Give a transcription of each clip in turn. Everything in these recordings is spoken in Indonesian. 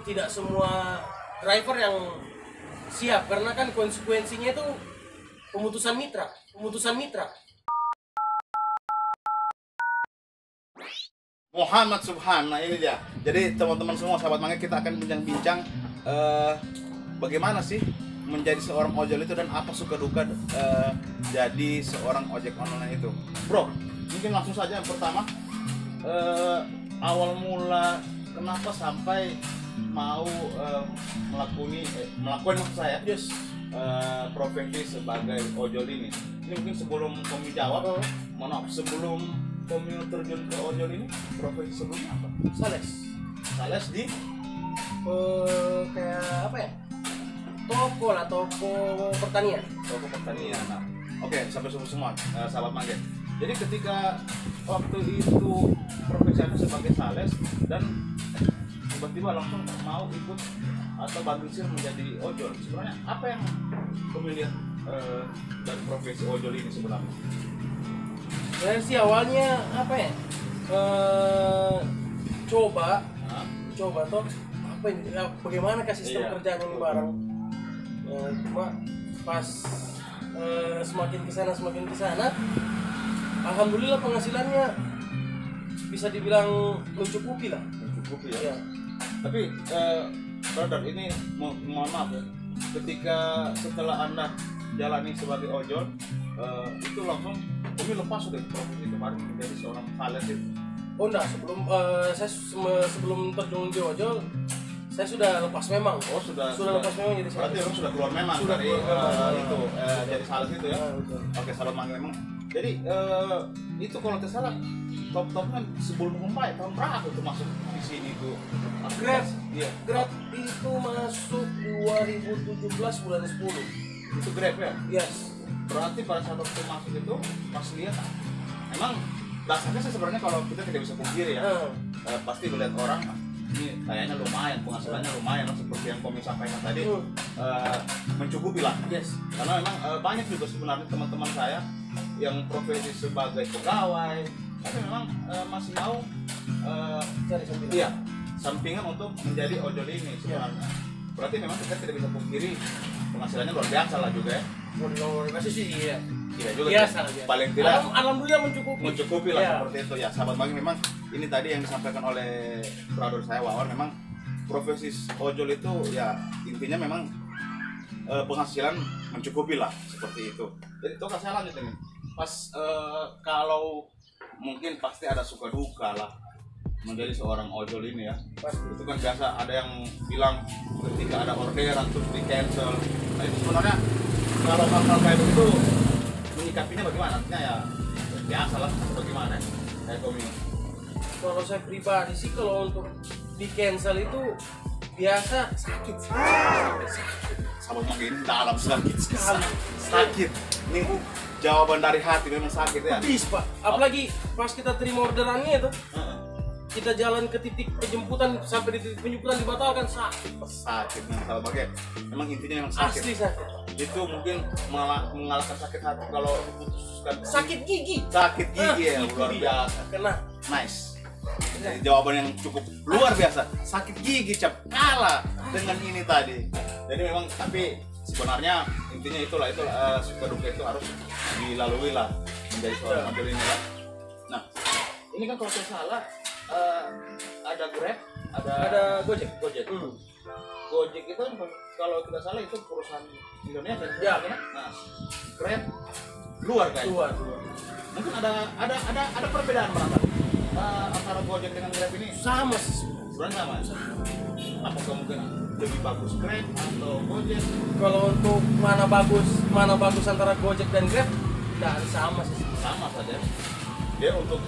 tidak semua driver yang siap, karena kan konsekuensinya itu pemutusan mitra. Muhammad Subhan, nah ini dia. Jadi teman-teman semua, sahabat mangga, kita akan bincang-bincang bagaimana sih menjadi seorang ojol itu dan apa suka duka jadi seorang ojek online itu. Bro, mungkin langsung saja yang pertama, awal mula kenapa sampai mau melakukan maksud saya profesi sebagai ojol ini. Ini mungkin sebelum kami jawab, mohon maaf, sebelum kami terjun ke ojol ini, profesi sebelumnya apa? Sales di Kayak apa ya? Toko pertanian. Nah, oke, sampai semua sahabat mangga. Jadi ketika waktu itu profesi Anda sebagai sales dan tiba-tiba langsung mau ikut atau bagusir menjadi ojol, sebenarnya apa yang kamu lihat dari profesi ojol ini sebenarnya? Saya sih awalnya apa ya? Coba toh apa ini? Bagaimana sistem kerjaan ini bareng? Cuma pas semakin kesana, alhamdulillah penghasilannya bisa dibilang mencukupi ya. Ya. Tapi brother, ini mohon maaf ya, ketika setelah Anda jalani sebagai ojol, itu langsung kami lepas sudah profesi kemarin menjadi seorang sales itu? Oh enggak, sebelum terjun di ojol saya sudah lepas memang. Oh sudah lepas memang jadi sales. Berarti orang sudah keluar memang sudah dari itu jadi sales itu ya? Betul. Oke, salam mangga memang. Jadi itu kalau tidak salah top-topnya sebelum Mumbai tahun berapa itu masuk di sini tuh? Grab. Iya. Grab itu masuk 2017 bulan 10. Itu Grab ya? Yes. Berarti pada saat waktu masuk itu pas lihat, emang dasarnya sih sebenarnya kalau kita tidak bisa pungkiri ya, pasti melihat orang ini kayaknya lumayan, penghasilannya lumayan seperti yang Komi sampaikan tadi, mencukupi lah. Yes. Karena memang banyak juga sebenarnya teman-teman saya yang profesi sebagai pegawai, tapi memang masih mau Cari sampingan. iya, sampingan untuk menjadi ojol ini sebenarnya. Berarti memang kita tidak bisa pungkiri penghasilannya luar biasa lah juga ya. Luar biasa sih, iya. Tidak juga. Biasa. Paling tidak alhamdulillah mencukupi lah ya. Seperti itu ya, sahabat mangga. Memang ini tadi yang disampaikan oleh brother saya Wawan, memang profesi ojol itu ya intinya memang penghasilan mencukupi lah seperti itu. Jadi itu kan saya lanjut ini. Pas kalau mungkin pasti ada suka duka lah menjadi seorang ojol ini ya. Pasti. Itu kan biasa ada yang bilang ketika ada orderan terus di cancel. Nah itu sebenarnya kalau hal-hal kayak begitu menyikapinya bagaimana? Artinya ya biasa lah atau bagaimana kayak Komi? Kalau saya pribadi sih, kalau untuk di cancel itu biasa sakit. Sahabat mangga ini dalam sakit sekali. Sakit. Ini jawaban dari hati, memang sakit ya. Habis Pak. Apalagi pas kita terima orderannya itu, kita jalan ke titik penjemputan, sampai di titik penjemputan dibatalkan, sakit. Sakit nih sahabat mangga. Memang intinya memang sakit. Asli sakit. Itu mungkin mengalahkan sakit hati kalau diputuskan. Sakit gigi. Sakit gigi ya, itu luar dia. biasa. Kena. Nice. Jadi jawaban yang cukup luar biasa. Sakit gigi cap kalah dengan ini tadi. Jadi memang, tapi sebenarnya intinya itulah suka duka itu harus dilalui lah menjadi seorang ojol ini lah. Nah, ini kan kalau saya salah ada Grab, Ada Gojek. Gojek itu kan kalau tidak salah itu perusahaan Indonesia. Ya. Nah, Grab luar kan? Luar. Mungkin ada perbedaan berapa antara Gojek dengan Grab ini? Sama sih. Sebenarnya sama. Apakah mungkin lebih bagus Grab atau Gojek? Kalau untuk mana bagus antara Gojek dan Grab, dan sama sih. Sama saja. Dia untuk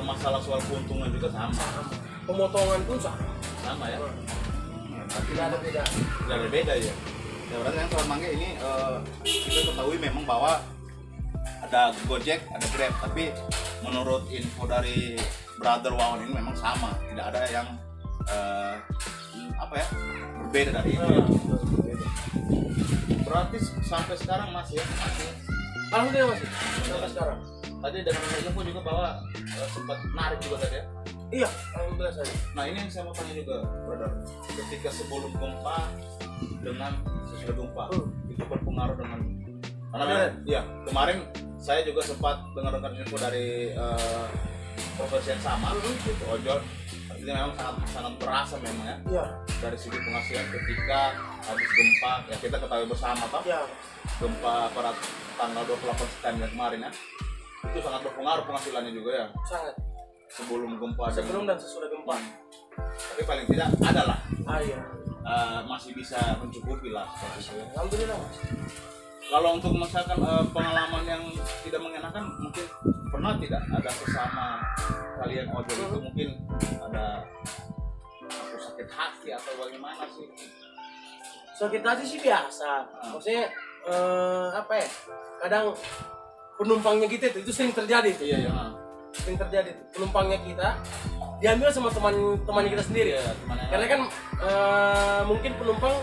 masalah soal keuntungan juga sama. Pemotongan pun sama. Sama ya. Tidak ada beda. Tidak ada beda ya. Ya berarti yang soal mangga ini kita ketahui memang bahwa ada Gojek, ada Grab, tapi menurut info dari brother Wawan ini memang sama, tidak ada yang berbeda dari itu ya. Berarti sampai sekarang masih Alhamdulillah masih sampai sekarang. Tadi dengan info juga bahwa sempat narik juga tadi ya. Iya, alhamdulillah saya. Nah ini yang saya mau tanya juga, brother. Ketika sebelum gempa dengan sesudah gempa, itu berpengaruh dengan karena ya kemarin saya juga sempat dengar info dari profesi yang sama, itu ojol. Artinya memang sangat berasa memang ya. Iya. Dari segi penghasilan ketika habis gempa, ya kita ketahui bersama toh. Iya. Gempa pada tanggal 28 September kemarin ya. Itu sangat berpengaruh penghasilannya juga ya. Sangat. Sebelum gempa Sebelum dan sesudah gempa. Tapi paling tidak ada lah. Iya. Masih bisa mencukupi lah. Alhamdulillah Mas. Kalau untuk misalkan pengalaman yang tidak mengenakan, mungkin pernah tidak ada sesama kalian ojol itu mungkin ada aku sakit hati atau bagaimana sih? Sakit hati sih biasa. Maksudnya apa ya? Kadang penumpangnya kita itu sering terjadi tuh. Iya. Sering terjadi tuh. Penumpangnya kita diambil sama teman-temannya kita sendiri. Iya, Karena kan mungkin penumpang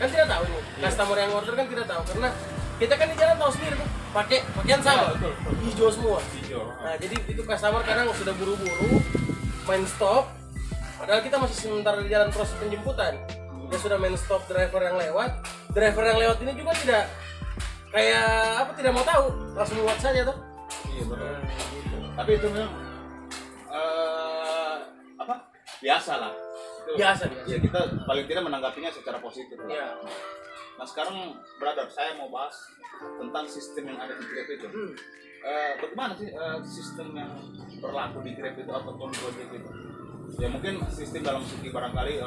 kan tidak tahu nih. Customer yang order kan tidak tahu karena kita kan di jalan tahu sendiri tuh pakai pakaian sama, hijau semua. Nah jadi itu customer kadang sudah buru-buru main stop, padahal kita masih sementara di jalan proses penjemputan. Dia sudah main stop driver yang lewat ini juga tidak kayak apa, tidak mau tahu, langsung buat saja tuh. Iya betul. Gitu. Tapi itu memang apa biasa lah. Biasa. Ya kita paling tidak menanggapinya secara positif. Iya. Nah sekarang brother, saya mau bahas tentang sistem yang ada di Grab itu. Bagaimana sih sistem yang berlaku di Grab itu ataupun Gojek itu? Ya mungkin sistem dalam segi barangkali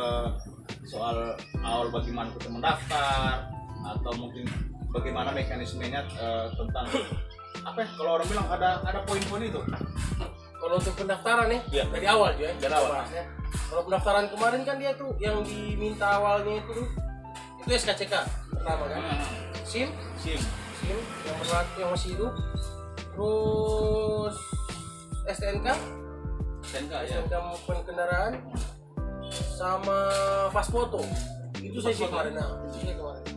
soal awal bagaimana kita mendaftar atau mungkin bagaimana mekanismenya tentang apa ya, kalau orang bilang ada poin-poin itu. Kalau untuk pendaftaran nih, ya, dari awal juga. Dari awal. Kalau pendaftaran kemarin kan dia tuh yang diminta awalnya itu SKCK pertama kan, SIM yang berlaku yang masih hidup, terus STNK ya. maupun kendaraan, sama pas foto. Itu saya sih kemarin.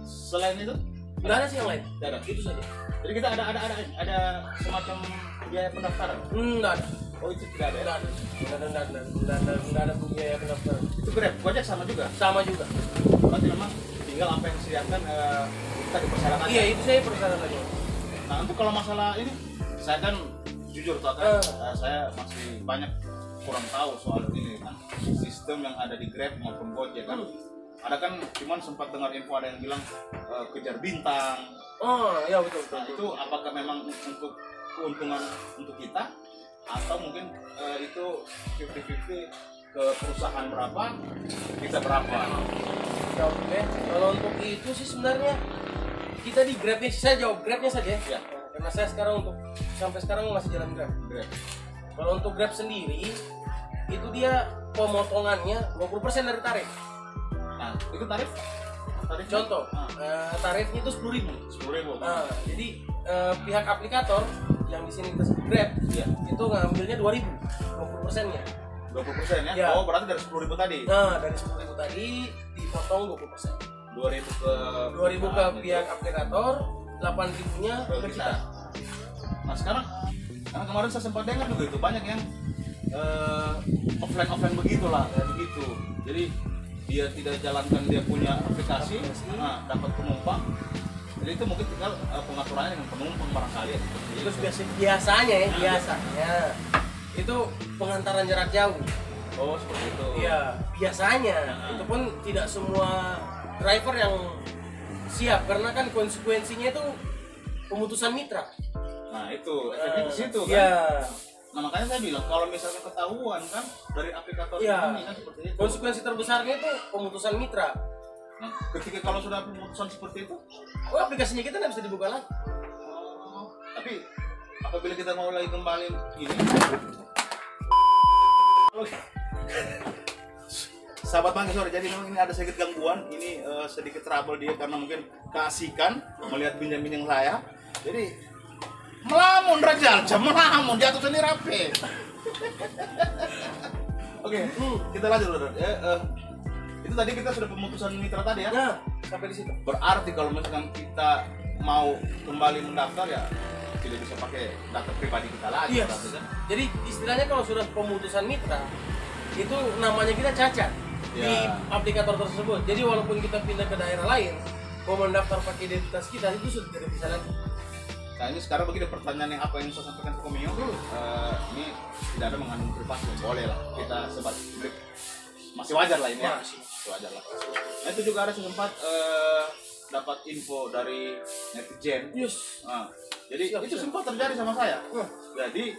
Selain itu nggak ada sih yang lain. Tidak ada. Itu saja. Jadi kita ada semacam biaya pendaftaran. Nggak ada. Oh itu tidak ada. Nggak ada biaya pendaftaran. Itu Grab, Gojek sama juga. Sama juga. Berarti memang tinggal apa yang disediakan kita dipersyaratkan. Iya itu saya persyaratannya. Nah untuk kalau masalah ini, saya kan jujur tuh kan, saya masih banyak kurang tahu soal ini kan, sistem yang ada di Grab maupun Gojek kan. Ada kan cuman sempat dengar info ada yang bilang kejar bintang. Oh iya betul. Nah itu apakah memang untuk keuntungan untuk kita atau mungkin itu 50-50 ke perusahaan berapa kita berapa? Oke, kalau untuk itu sih sebenarnya kita di Grabnya, saya jawab Grabnya saja ya. Karena saya sekarang sampai sekarang masih jalan Grab. Kalau untuk Grab sendiri itu dia pemotongannya 20% dari tarif. Nah itu tarif contoh tarifnya itu 10.000. Nah, jadi pihak aplikator yang di sini kita sebut Grab itu ngambilnya 2.000, 20%-nya. 20% ya? Oh berarti dari 10.000 tadi? Nah dari 10.000 tadi dipotong 20%. 2.000 ke pihak aplikator, 8.000-nya ke kita. Nah sekarang, karena kemarin saya sempat dengar juga itu banyak yang offline begitulah, kayak begitu. Jadi dia tidak jalankan dia punya aplikasi, dapat penumpang. Jadi itu mungkin tinggal pengaturannya dengan penumpang barangkali. Terus biasanya itu pengantaran jarak jauh. Oh seperti itu. Iya, biasanya. Itu pun tidak semua driver yang siap karena kan konsekuensinya itu pemutusan mitra. Nah itu efeknya di situ kan. Iya. Nah makanya saya bilang kalau misalnya ketahuan kan dari aplikator ini kan seperti itu. Konsekuensi terbesarnya itu pemutusan mitra. Nah, ketika kalau sudah pemutusan seperti itu, aplikasinya kita nggak bisa dibuka lagi. Tapi apabila kita mau lagi kembali ini, sahabat Bang, sorry, jadi memang ini ada sedikit gangguan, ini sedikit trouble dia karena mungkin keasikan melihat bincang-bincang saya. Jadi melamun Rajal, melamun jatuh sendiri rapi. Oke, kita lanjut dulu. Itu tadi kita sudah pemutusan mitra tadi ya? Nah, sampai di situ. Berarti kalau misalkan kita mau kembali mendaftar ya tidak bisa pakai data pribadi kita lagi. Iya. Jadi istilahnya kalau sudah pemutusan mitra itu namanya kita cacat di aplikator tersebut. Jadi walaupun kita pindah ke daerah lain, mau mendaftar pakai identitas kita itu sudah tidak bisa lagi. Nah ini sekarang begini pertanyaan yang apa yang saya sampaikan ke Komio, ini tidak ada mengandung privasi, boleh lah kita sebat publik, masih wajar lah ini ya, masih wajar lah. Nah itu juga ada sempat dapat info dari netizen. Yes. Nah, jadi itu sempat terjadi sama saya. Jadi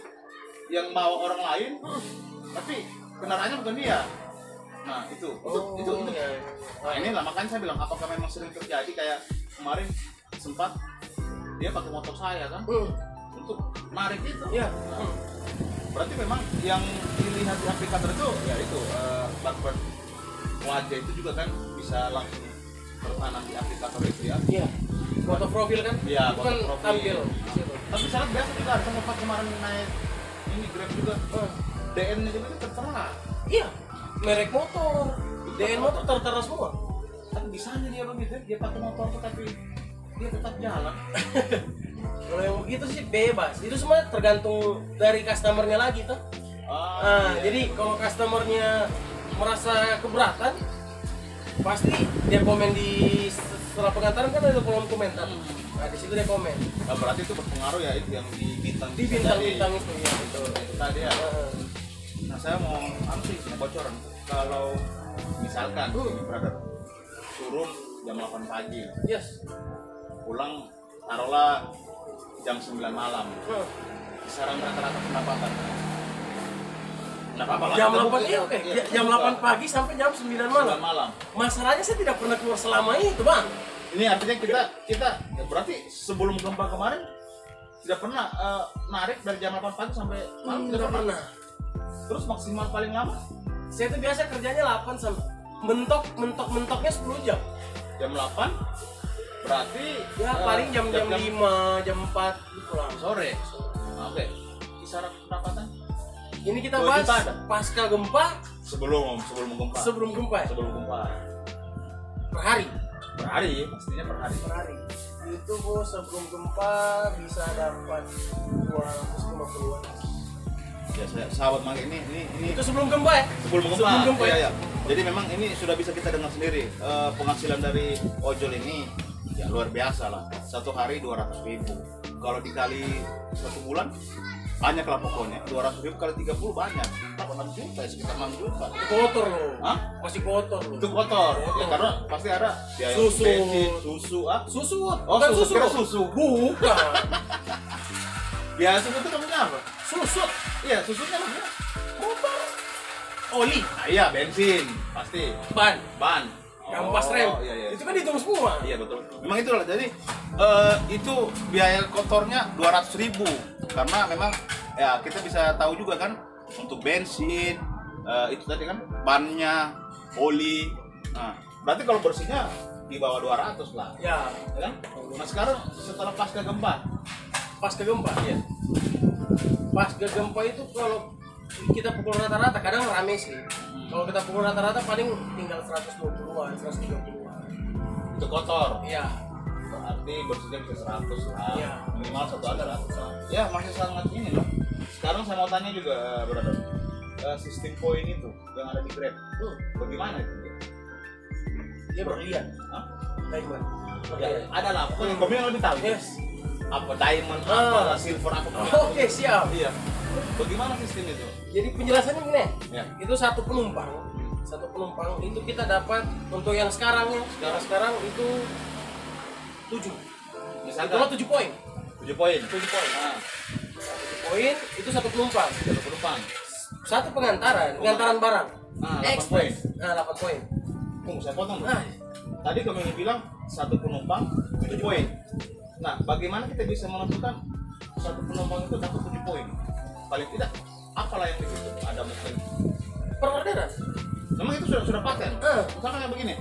yang bawa orang lain, tapi kendaraannya bukan dia. Nah itu. Iya. Nah inilah makanya saya bilang apakah memang sering terjadi kayak kemarin sempat dia pakai motor saya kan untuk narik itu. Iya. Berarti memang yang dilihat di aplikator itu ya itu barcode wajah itu juga kan bisa langsung tertanam di aplikator itu ya. Iya. Foto profil kan? Iya, foto profil. Tampil. Tapi syarat biasa juga ada sempat kemarin naik ini Grab juga. DN-nya juga itu tertera. Iya. Merek motor. DN motor tertera semua. Kan bisanya dia begitu, dia pakai motor tetapi dia tetap jalan. Kalau yang begitu sih bebas. Itu semua tergantung dari customernya lagi tuh. Iya. Jadi kalau customernya merasa keberatan, pasti dia komen di setelah pengantaran kan ada kolom komentar. Nah di situ dia komen. Nah, berarti itu berpengaruh ya itu yang di bintang itu ya itu tadi ya. Nah saya mau bocoran kalau misalkan ini brother turun jam 8 pagi. Yes. Pulang taruhlah jam 9 malam. Kisaran rata-rata pendapatan. Jam 8 iya oke. Jam 8 pagi sampai jam 9 malam. Masalahnya saya tidak pernah keluar selama itu, Bang. Ini artinya kita berarti sebelum gempa kemarin tidak pernah narik dari jam 8 pagi sampai malam tidak pernah. Terus maksimal paling lama? Saya tuh biasa kerjanya 8 sampai mentoknya 10 jam. Jam 8 berarti ya paling jam 5, jam 4 pulang sore. Oke. Kisaran pendapatan? Ini kita bahas pasca gempa sebelum gempa. Sebelum gempa. Per hari. Pastinya per hari. Itu sebelum gempa bisa dapat 250-an. Ya sahabat Mang ini itu sebelum gempa ya? Sebelum gempa. Ya. Jadi memang ini sudah bisa kita dengar sendiri penghasilan dari ojol ini ya luar biasa lah. Satu hari 200.000. Kalau dikali 1 bulan banyak lah pokoknya. 200.000 kali 30 banyak. 6 juta sekitar 6 juta. Itu kotor loh. Hah? Masih kotor loh. Itu kotor. Ya, karena pasti ada biaya susu. Susu. Oh, bukan susu. Susu. Bukan. Biaya susu itu namanya apa? Susut. Iya, susunya namanya motor. Oli. Nah, iya, bensin pasti. Ban. Kampas rem. Iya. Itu kan dihitung semua. Iya betul. Memang itulah. Jadi itu biaya kotornya 200.000 karena memang ya kita bisa tahu juga kan untuk bensin itu tadi kan bannya, oli. Nah, berarti kalau bersihnya di bawah 200 lah. Ya. Kan? Nah sekarang setelah pasca gempa. Iya. Pasca gempa itu kalau kita pukul rata-rata kadang rame sih. Kalau kita pukul rata-rata paling tinggal 120-an, 130-an. Itu kotor. Iya. Berarti bersihnya bisa 100 lah. Iya. Minimal 100. Ya masih sangat ini loh. Sekarang saya mau tanya juga brother. Sistem poin itu yang ada di Grab. Bagaimana itu? Dia berlian. Hah? Diamond. Ya, ada lah. Pokoknya Komio lebih tahu. Yes. Apa diamond, apa silver, apa. Oke, siap. Iya. Bagaimana sistem itu? Jadi penjelasannya gini, Ya. itu satu penumpang itu kita dapat untuk yang sekarang itu 7. Misalkan Itu 7 poin. 7 poin. 7 poin. Nah, 7 poin itu satu penumpang. Satu pengantaran barang. Nah, 8 poin. Nah, 8 poin. Saya potong dulu. Nah, Tadi kami bilang satu penumpang 7 poin. Nah, bagaimana kita bisa menentukan satu penumpang itu dapat 7 poin? Paling tidak, apalah yang di situ? Ada mungkin perorderan. memang itu sudah paten. Misalkan yang begini,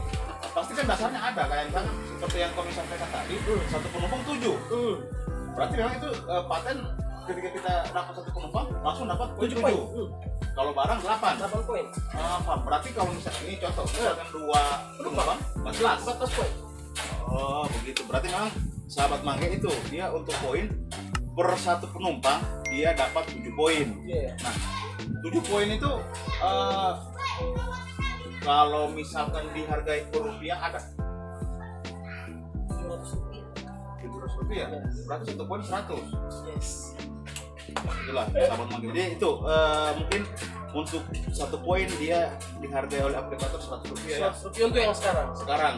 pasti kan dasarnya ada kayak misalkan seperti yang kami sampaikan tadi, satu penumpang 7. Berarti memang itu paten ketika kita dapat satu penumpang langsung dapat 7 poin. Kalau barang 8 poin. Berarti kalau misalkan ini contoh, misalkan 2 penumpang 14 poin. Oh begitu, berarti memang sahabat Mangge itu dia untuk poin per satu penumpang dia dapat 7 poin. Iya. Nah, 7 poin itu kalau misalkan dihargai per rupiah ada 700 rupiah, berarti satu poin 100. Yes. Itulah sahabat manggil. Jadi itu mungkin untuk satu poin dia dihargai oleh aplikator 100 rupiah ya. 100 rupiah untuk yang sekarang.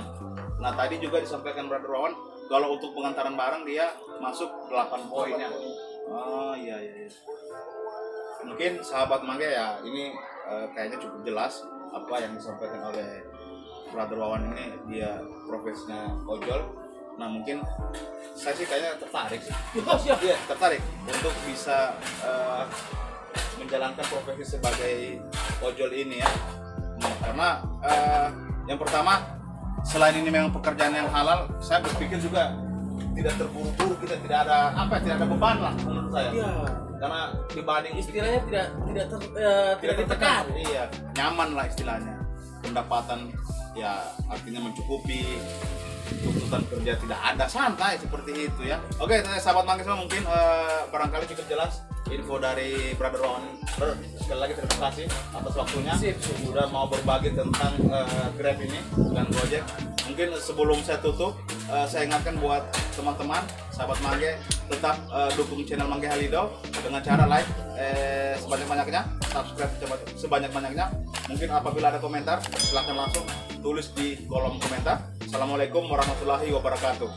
Nah tadi juga disampaikan Brother Wawan kalau untuk pengantaran barang dia masuk 8 poin ya. Oh iya. Mungkin sahabat mangga ya ini kayaknya cukup jelas apa yang disampaikan oleh Brother Wawan ini, dia profesinya ojol. Nah mungkin saya sih kayaknya tertarik sih. Iya, tertarik untuk bisa menjalankan profesi sebagai ojol ini ya. Karena yang pertama selain ini memang pekerjaan yang halal, saya berpikir juga tidak terburu-buru, kita tidak ada beban lah menurut saya. Iya. Karena dibanding Istilahnya tidak ditekan. Iya, nyaman lah istilahnya. Pendapatan ya artinya mencukupi, tuntutan kerja tidak ada, santai seperti itu ya. Oke, sahabat Manggis semua mungkin barangkali cukup jelas info dari Brother Wawan. Sekali lagi terima kasih atas waktunya. Sudah mau berbagi tentang Grab ini dan Gojek. Mungkin sebelum saya tutup, saya ingatkan buat teman-teman sahabat Mangge tetap dukung channel Mangge Halido dengan cara like sebanyak-banyaknya, subscribe sebanyak-banyaknya. Mungkin apabila ada komentar silahkan langsung tulis di kolom komentar. Assalamualaikum warahmatullahi wabarakatuh.